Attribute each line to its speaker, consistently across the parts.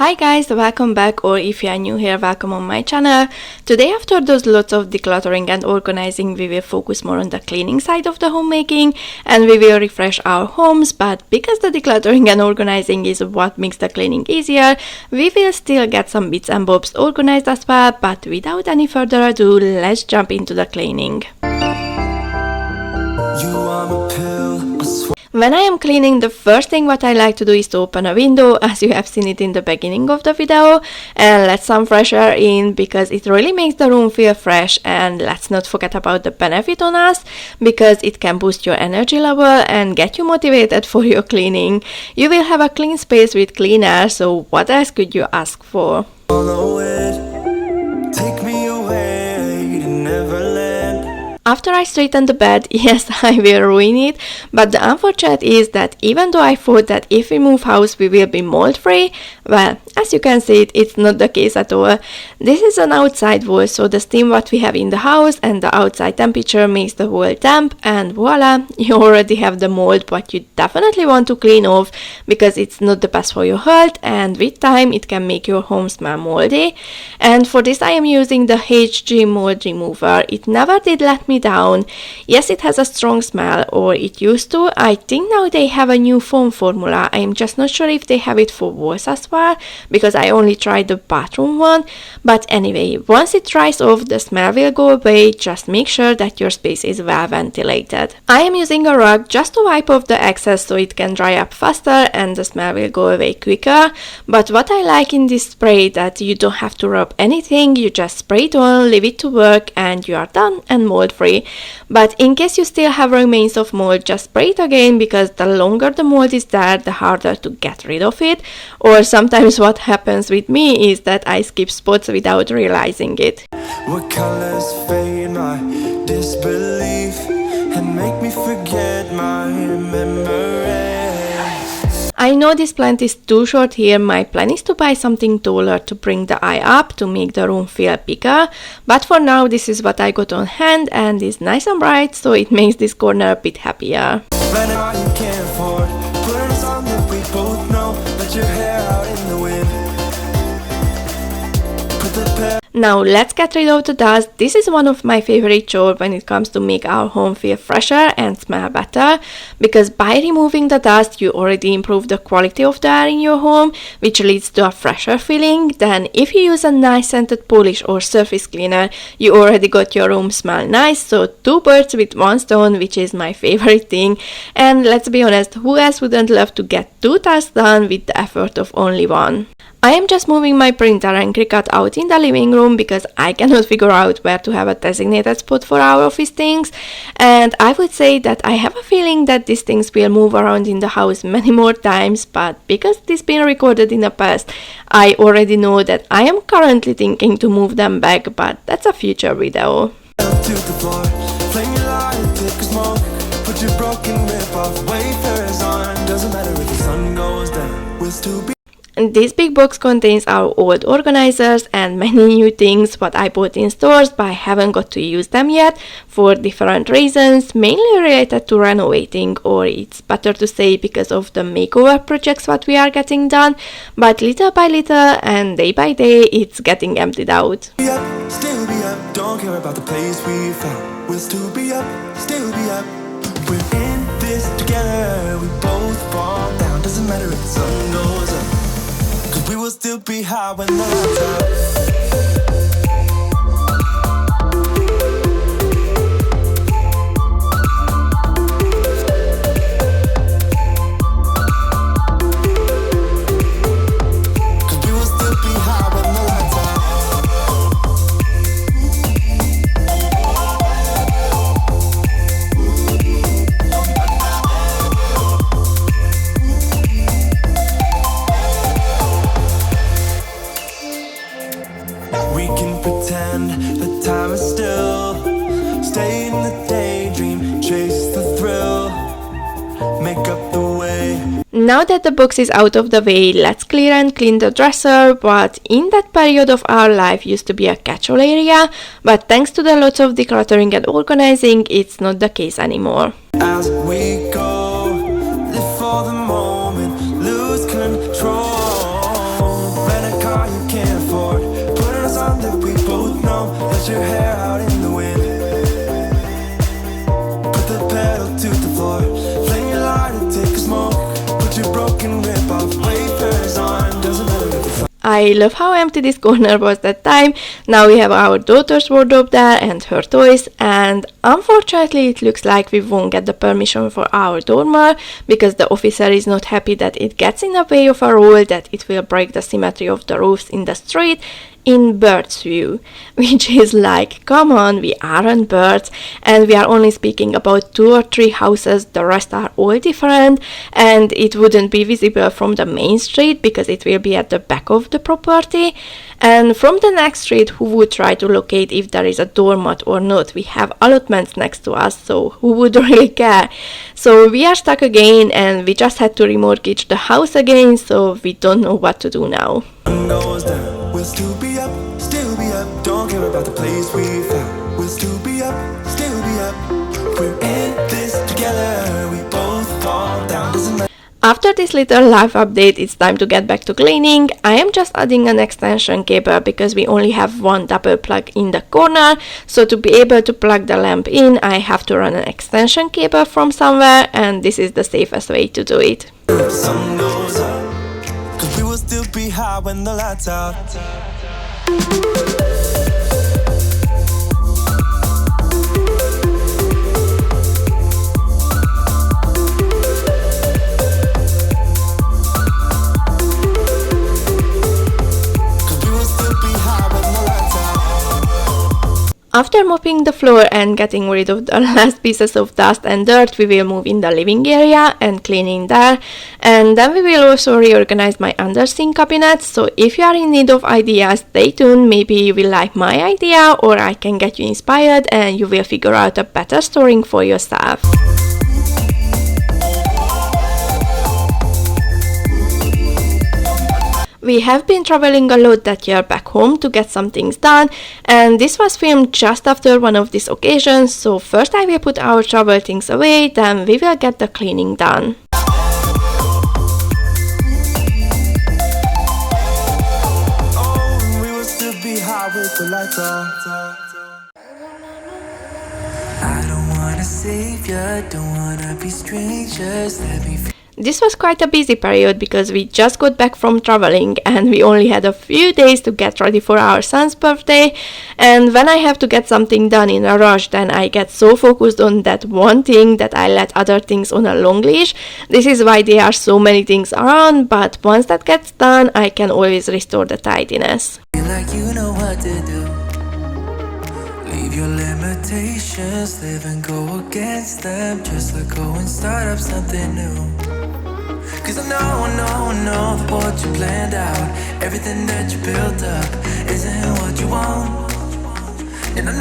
Speaker 1: Hi guys, welcome back, or if you are new here, welcome on my channel. Today, after those lots of decluttering and organizing, we will focus more on the cleaning side of the homemaking and we will refresh our homes. But because the decluttering and organizing is what makes the cleaning easier, we will still get some bits and bobs organized as well. But without any further ado, let's jump into the cleaning. When I am cleaning, the first thing what I like to do is to open a window, as you have seen it in the beginning of the video, and let some fresh air in because it really makes the room feel fresh. And let's not forget about the benefit on us, because it can boost your energy level and get you motivated for your cleaning. You will have a clean space with clean air, so what else could you ask for? After I straighten the bed, yes, I will ruin it, but the unfortunate is that even though I thought that if we move house we will be mold free, well, as you can see, it's not the case at all. This is an outside wall, so the steam what we have in the house and the outside temperature makes the wall damp, and voila, you already have the mold, but you definitely want to clean off because it's not the best for your health, and with time it can make your home smell moldy. And for this I am using the HG mold remover. It never did let me down. Yes, it has a strong smell, or it used to. I think now they have a new foam formula. I'm just not sure if they have it for walls as well, because I only tried the bathroom one. But anyway, once it dries off, the smell will go away. Just make sure that your space is well ventilated. I am using a rug just to wipe off the excess so it can dry up faster and the smell will go away quicker. But what I like in this spray that you don't have to rub anything, you just spray it on, leave it to work, and you are done and mold free. But in case you still have remains of mold, just spray it again, because the longer the mold is there, the harder to get rid of it. Or sometimes what happens with me is that I skip spots without realizing it.
Speaker 2: What colors fade my disbelief and make me forget my memory.
Speaker 1: I know this plant is too short here. My plan is to buy something taller to bring the eye up to make the room feel bigger. But for now, this is what I got on hand, and it's nice and bright, so it makes this corner a bit happier. Now let's get rid of the dust. This is one of my favorite chores when it comes to make our home feel fresher and smell better, because by removing the dust you already improve the quality of the air in your home, which leads to a fresher feeling. Then if you use a nice scented polish or surface cleaner, you already got your room smell nice. So two birds with one stone, which is my favorite thing. And let's be honest, who else wouldn't love to get two tasks done with the effort of only one? I am just moving my printer and Cricut out in the living room because I cannot figure out where to have a designated spot for our office things, and I would say that I have a feeling that these things will move around in the house many more times, but because this been recorded in the past, I already know that I am currently thinking to move them back, but that's a future video. And this big box contains our old organizers and many new things what I bought in stores, but I haven't got to use them yet for different reasons, mainly related to renovating, or it's better to say because of the makeover projects what we are getting done. But little by little and day by day it's getting emptied out.
Speaker 2: Still be up, don't care about the place we found. We'll still be up, still be up. We're in this together, we both fall down. Doesn't matter if the sun goes up, we will still be high when the lights out.
Speaker 1: Now that the box is out of the way, let's clear and clean the dresser. But in that period of our life used to be a catch-all area, but thanks to the lots of decluttering and organizing, it's not the case anymore.
Speaker 2: As we go, live for the moment, lose control. let your hair out in the wind. Put the pedal to the floor. Flame your lighter, take a smoke. Put your broken rib off, wafers on. Doesn't matter if it's
Speaker 1: I love how empty this corner was that time. Now we have our daughter's wardrobe there and her toys, and unfortunately it looks like we won't get the permission for our dormer because the officer is not happy that it gets in the way of a rule that it will break the symmetry of the roofs in the street in bird's view, which is like, come on, we aren't birds, and we are only speaking about 2 or 3 houses, the rest are all different, and it wouldn't be visible from the main street because it will be at the back of the property, and from the next street who would try to locate if there is a doormat or not? We have allotments next to us, so who would really care? So we are stuck again, and we just had to remortgage the house again, so we don't know what to do now.
Speaker 2: goes down. We'll still be up, still be up. Don't care about the place we found. We'll still be up, still be up. We're in this together. We both fall down. Doesn't matter.
Speaker 1: After this little life update, it's time to get back to cleaning. I am just adding an extension cable because we only have one double plug in the corner. So to be able to plug the lamp in, I have to run an extension cable from somewhere, and this is the safest way to do it.
Speaker 2: The sun goes up, 'cause we will still be high when the lights out.
Speaker 1: After mopping the floor and getting rid of the last pieces of dust and dirt, we will move in the living area and clean in there. And then we will also reorganize my undersink cabinets. So if you are in need of ideas, stay tuned. Maybe you will like my idea, or I can get you inspired and you will figure out a better storing for yourself. We have been traveling a lot that year back home to get some things done, and this was filmed just after one of these occasions, so first I will put our travel things away, then we will get the cleaning done.
Speaker 2: Oh, we will still be high with the lights out. I don't wanna save ya, don't wanna be strangers, let me
Speaker 1: This was quite a busy period because we just got back from traveling and we only had a few days to get ready for our son's birthday, and when I have to get something done in a rush, then I get so focused on that one thing that I let other things on a long leash. This is why there are so many things around, but once that gets done, I can always restore the tidiness.
Speaker 2: feel like you know what to do. Leave your limitations, live and go against them. Just let go and start up something new. 'Cause I know that what you planned out, everything that you built up, isn't what you want. And I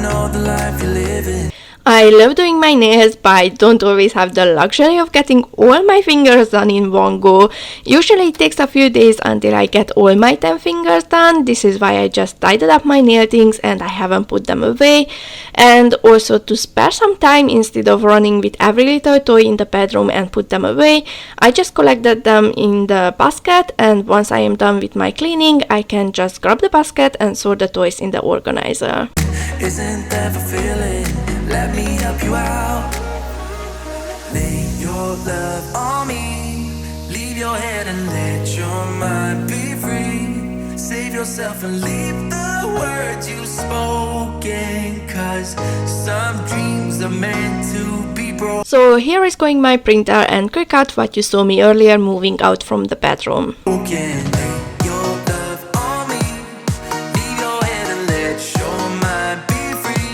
Speaker 2: know the life you're living.
Speaker 1: I love doing my nails, but I don't always have the luxury of getting all my fingers done in one go. Usually it takes a few days until I get all my 10 fingers done. This is why I just tidied up my nail things and I haven't put them away. And also to spare some time, instead of running with every little toy in the bedroom and put them away, I just collected them in the basket, and once I am done with my cleaning, I can just grab the basket and sort the toys in the organizer.
Speaker 2: Isn't that fulfilling? Let me help you out. Lay your love on me. Leave your head and let your mind be free. Save yourself and leave the words you've spoken. 'Cause some dreams are meant to be broken.
Speaker 1: So here is going my printer and quick out what you saw me earlier moving out from the bedroom.
Speaker 2: Lay your love on me. Leave your head and let your mind be free.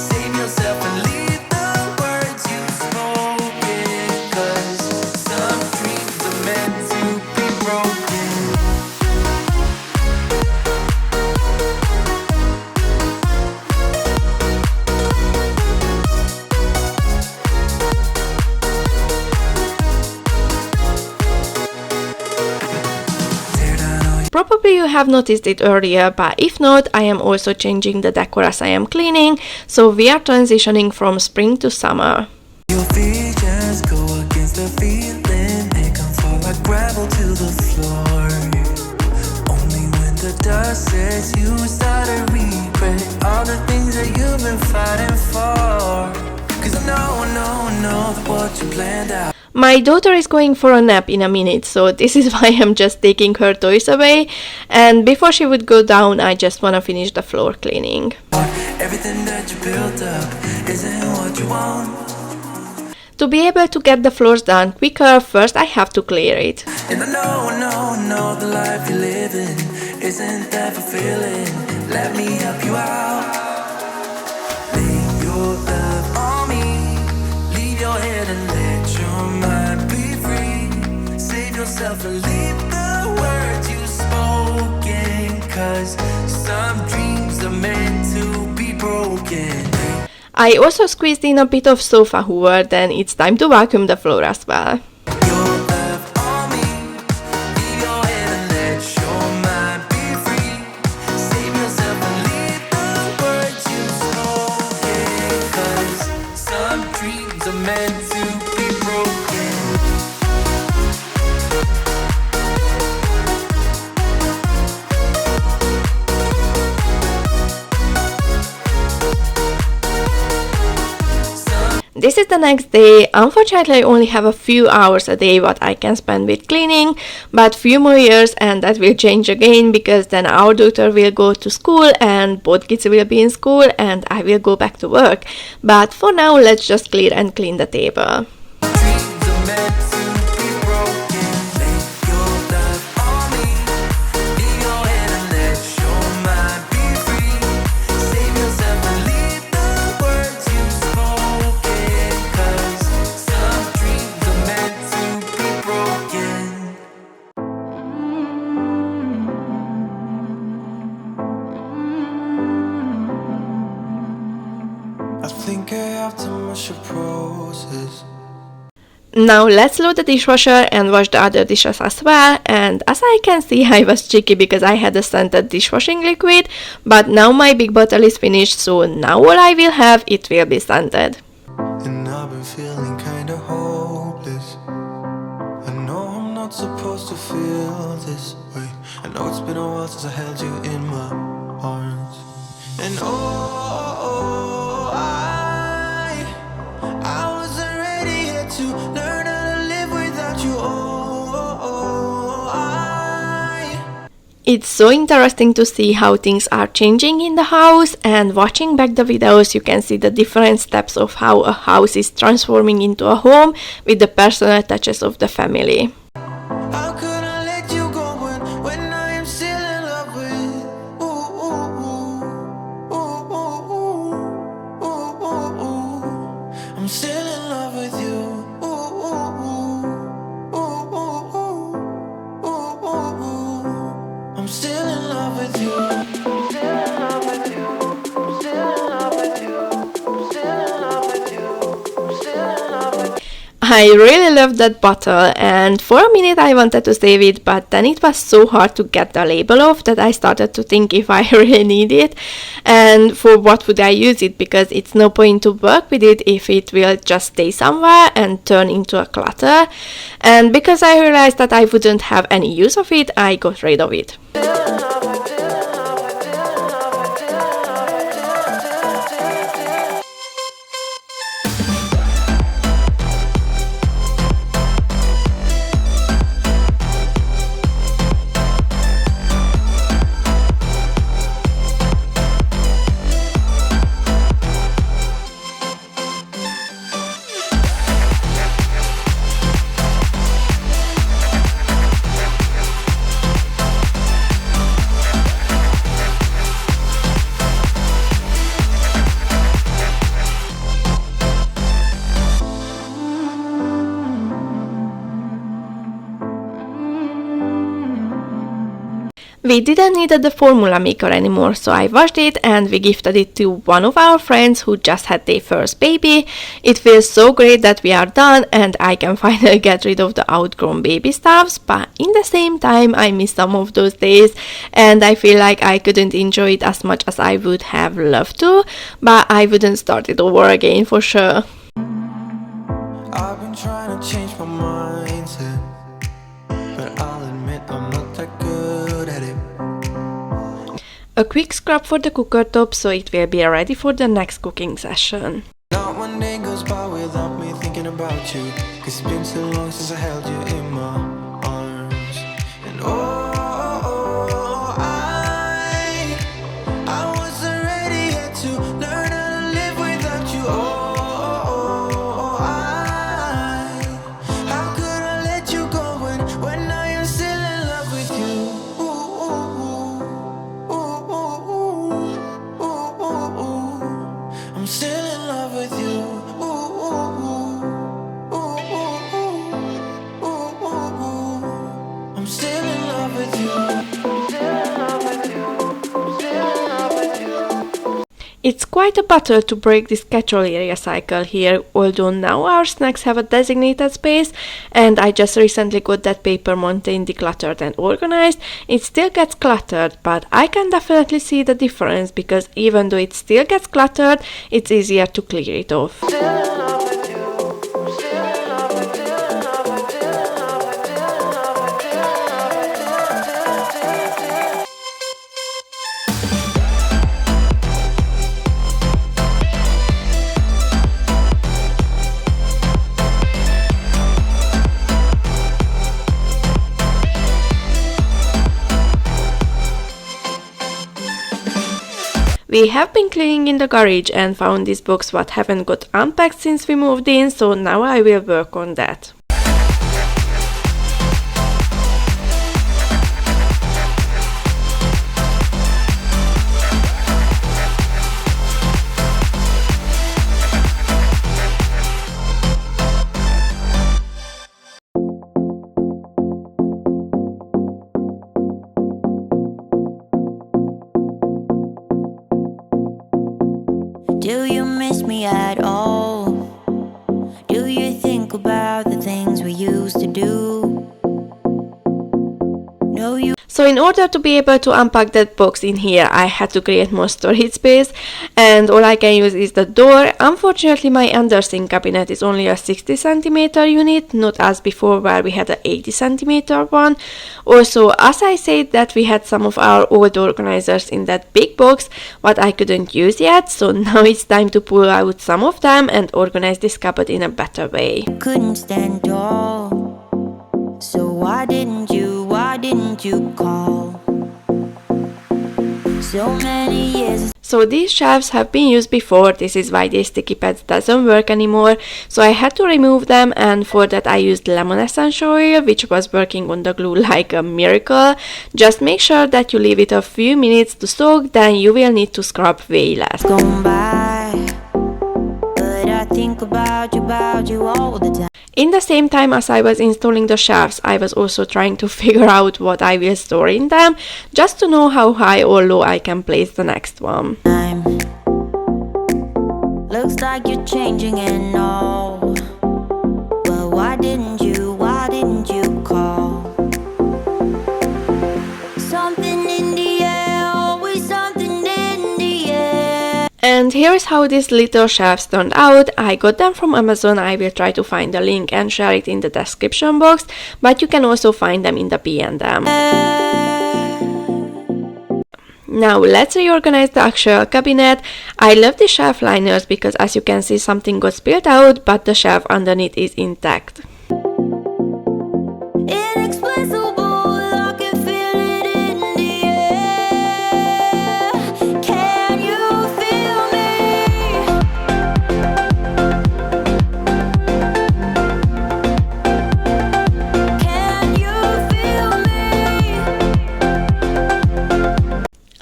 Speaker 2: Save yourself and leave the words you've spoken. 'Cause some dreams are meant to be broken.
Speaker 1: Probably you have noticed it earlier, but if not, I am also changing the decor as I am cleaning, so we are transitioning from spring to summer.
Speaker 2: Your visions go against the feeling, make them fall like gravel to the floor. Only when the dust sets, you start to regret. you planned out.
Speaker 1: My daughter is going for a nap in a minute, so this is why I'm just taking her toys away. And before she would go down, I just want to finish the floor cleaning.
Speaker 2: Everything that you built up isn't what you want.
Speaker 1: To be able to get the floors done quicker, first I have to clear it.
Speaker 2: And I know the life you're living isn't that fulfilling. Let me help you out. Lay your love on me. Leave your head and let your mind be free. Save yourself and leave the words you spoken. 'Cause some dreams are meant to be broken.
Speaker 1: I also squeezed in a bit of sofa hoover, then it's time to vacuum the floor as well. This is the next day. Unfortunately, I only have a few hours a day what I can spend with cleaning, but few more years and that will change again, because then our daughter will go to school and both kids will be in school and I will go back to work. But for now, let's just clear and clean the table. Now let's load the dishwasher and wash the other dishes as well, and as I can see, I was cheeky because I had a scented dishwashing liquid, but now my big bottle is finished, so now all I will have, it will be scented.
Speaker 2: And I've been feeling kinda hopeless. I know I'm not supposed to feel this way. I know it's been a while since I held you in my arms. And I wasn't ready yet to learn how to live without you.
Speaker 1: It's so interesting to see how things are changing in the house, and watching back the videos you can see the different steps of how a house is transforming into a home with the personal touches of the family.
Speaker 2: How could I let you go when I am still in love with I'm still in love with you. I'm still in love with you. I'm still in love with you. I'm still in love with you. I'm still in love with you. I'm still in love with you.
Speaker 1: I really loved that bottle, and for a minute I wanted to save it, but then it was so hard to get the label off that I started to think if I really need it and for what would I use it, because it's no point to work with it if it will just stay somewhere and turn into a clutter. And because I realized that I wouldn't have any use of it, I got rid of it. We didn't need the formula maker anymore, so I washed it and we gifted it to one of our friends who just had their first baby. It feels so great that we are done and I can finally get rid of the outgrown baby stuffs, but in the same time I miss some of those days and I feel like I couldn't enjoy it as much as I would have loved to, but I wouldn't start it over again for sure.
Speaker 2: I've been trying to change my mindset, but I'll admit I'm not that good at it.
Speaker 1: A quick scrub for the cooker top so it will be ready for the next cooking session.
Speaker 2: Not one day goes by without me thinking about you. 'Cause it's been so long since I held you in my arms. And I wasn't ready yet to learn how to live without you. How could I let you go when I am still in love with you? I'm still in love with you. I'm still in love with you.
Speaker 1: It's quite a battle to break this catch-all area cycle here, although now our snacks have a designated space and I just recently got that paper mountain decluttered and organized. It still gets cluttered, but I can definitely see the difference because even though it still gets cluttered, it's easier to clear it off. We have been cleaning in the garage and found this box what haven't got unpacked since we moved in, so now I will work on that.
Speaker 3: Do you miss me at all? Do you think about the things we used to do? No, you.
Speaker 1: So in order to be able to unpack that box in here, I had to create more storage space, and all I can use is the door. Unfortunately, my undersink cabinet is only a 60 centimeter unit, not as before where we had an 80 centimeter one. Also, as I said that we had some of our old organizers in that big box, what I couldn't use yet, so now it's time to pull out some of them and organize this cupboard in a better way.
Speaker 3: Couldn't stand tall. So why didn't you call? So many years.
Speaker 1: So these shelves have been used before, this is why the sticky pads doesn't work anymore, so I had to remove them, and for that I used lemon essential oil, which was working on the glue like a miracle. Just make sure that you leave it a few minutes to soak, then you will need to scrub way less.
Speaker 3: Gone by, but I think about you all the time.
Speaker 1: In the same time as I was installing the shelves, I was also trying to figure out what I will store in them, just to know how high or low I can place the next one.
Speaker 3: Looks like you're changing and all. But why didn't you call? Something in the air, always something in the air.
Speaker 1: And here's how these little shelves turned out. I got them from Amazon. I will try to find the link and share it in the description box, but you can also find them in the P&M. Now let's reorganize the actual cabinet. I love the shelf liners because as you can see something got spilled out, but the shelf underneath is intact.
Speaker 3: Inexplicable, I can feel it in the air. Can you feel me? Can you feel me?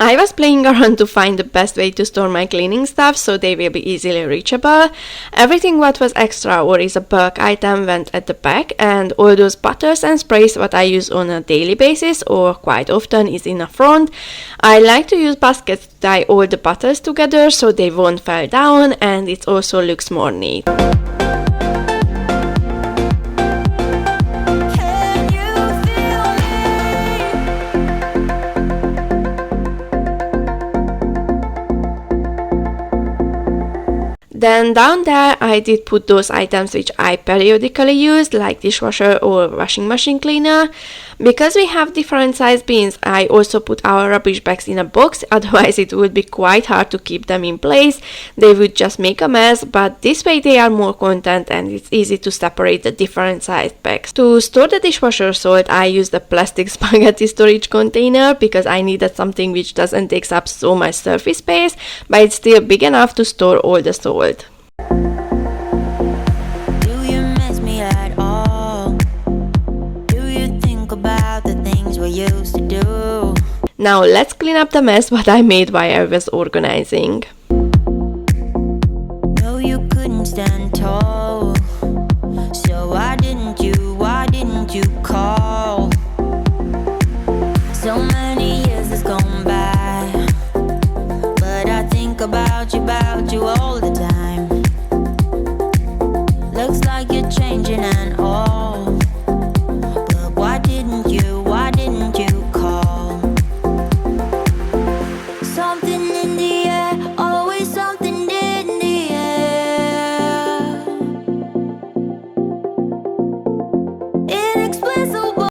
Speaker 1: I was playing around to find the best way to store my cleaning stuff so they will be easily reachable. Everything what was extra or is a bulk item went at the back, and all those butters and sprays what I use on a daily basis or quite often is in the front. I like to use baskets to tie all the butters together so they won't fall down, and it also looks more neat. Then down there I did put those items which I periodically use, like dishwasher or washing machine cleaner. Because we have different size bins, I also put our rubbish bags in a box, otherwise it would be quite hard to keep them in place. They would just make a mess, but this way they are more content and it's easy to separate the different sized bags. To store the dishwasher salt, I used a plastic spaghetti storage container because I needed something which doesn't take up so much surface space, but it's still big enough to store all the salt.
Speaker 3: Do you miss me at all? Do you think about the things we used to do?
Speaker 1: Now let's clean up the mess what I made while I was organizing.
Speaker 3: No, you couldn't stand tall. So why didn't you call? So many years has gone by, but I think about you all the time. Looks like you're changing and all, but why didn't you call? Something in the air, always something in the air. Inexplicable.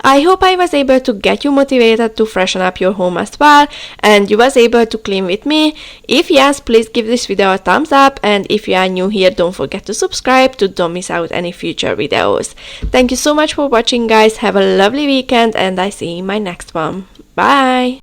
Speaker 1: I hope I was able to get you motivated to freshen up your home as well, and you was able to clean with me. If yes, please give this video a thumbs up, and if you are new here, don't forget to subscribe to don't miss out any future videos. Thank you so much for watching, guys. Have a lovely weekend, and I see you in my next one. Bye!